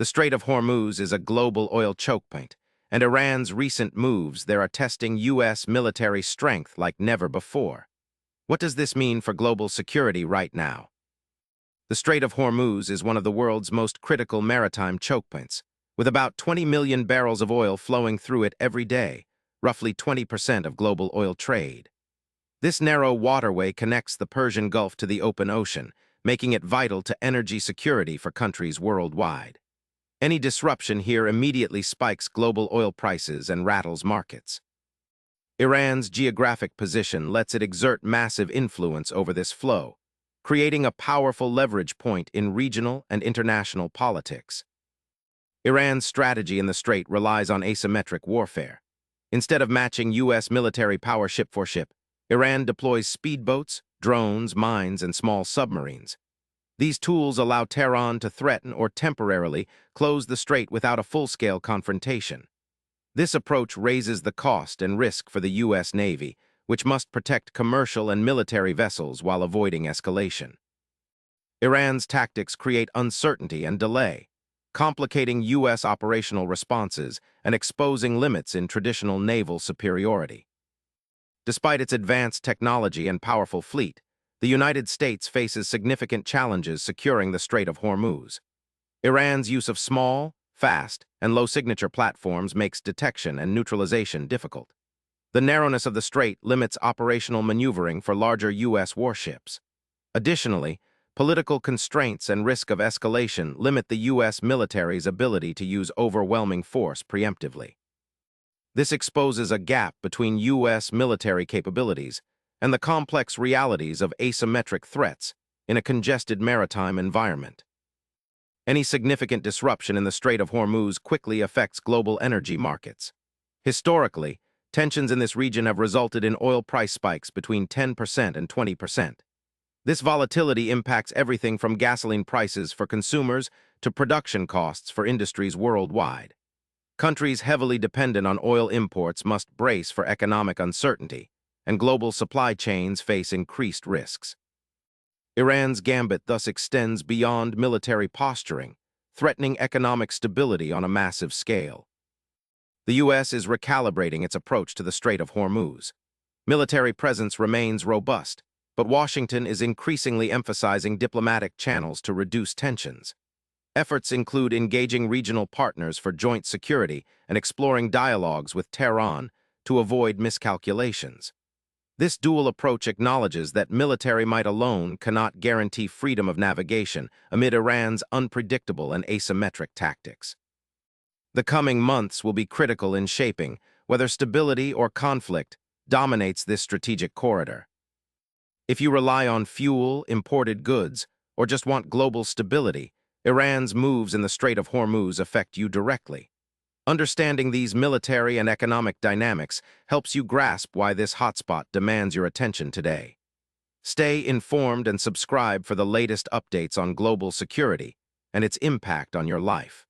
The Strait of Hormuz is a global oil chokepoint, and Iran's recent moves there are testing U.S. military strength like never before. What does this mean for global security right now? The Strait of Hormuz is one of the world's most critical maritime chokepoints, with about 20 million barrels of oil flowing through it every day, roughly 20% of global oil trade. This narrow waterway connects the Persian Gulf to the open ocean, making it vital to energy security for countries worldwide. Any disruption here immediately spikes global oil prices and rattles markets. Iran's geographic position lets it exert massive influence over this flow, creating a powerful leverage point in regional and international politics. Iran's strategy in the strait relies on asymmetric warfare. Instead of matching U.S. military power ship for ship, Iran deploys speedboats, drones, mines, and small submarines. These tools allow Tehran to threaten or temporarily close the strait without a full-scale confrontation. This approach raises the cost and risk for the U.S. Navy, which must protect commercial and military vessels while avoiding escalation. Iran's tactics create uncertainty and delay, complicating U.S. operational responses and exposing limits in traditional naval superiority. Despite its advanced technology and powerful fleet, the United States faces significant challenges securing the Strait of Hormuz. Iran's use of small, fast, and low-signature platforms makes detection and neutralization difficult. The narrowness of the strait limits operational maneuvering for larger U.S. warships. Additionally, political constraints and risk of escalation limit the U.S. military's ability to use overwhelming force preemptively. This exposes a gap between U.S. military capabilities and the complex realities of asymmetric threats in a congested maritime environment. Any significant disruption in the Strait of Hormuz quickly affects global energy markets. Historically, tensions in this region have resulted in oil price spikes between 10% and 20%. This volatility impacts everything from gasoline prices for consumers to production costs for industries worldwide. Countries heavily dependent on oil imports must brace for economic uncertainty, and global supply chains face increased risks. Iran's Gambit thus extends beyond military posturing, threatening economic stability on a massive scale. The U.S. is recalibrating its approach to the Strait of Hormuz. Military presence remains robust, but Washington is increasingly emphasizing diplomatic channels to reduce tensions. Efforts include engaging regional partners for joint security and exploring dialogues with Tehran to avoid miscalculations. This dual approach acknowledges that military might alone cannot guarantee freedom of navigation amid Iran's unpredictable and asymmetric tactics. The coming months will be critical in shaping whether stability or conflict dominates this strategic corridor. If you rely on fuel, imported goods, or just want global stability, Iran's moves in the Strait of Hormuz affect you directly. Understanding these military and economic dynamics helps you grasp why this hotspot demands your attention today. Stay informed and subscribe for the latest updates on global security and its impact on your life.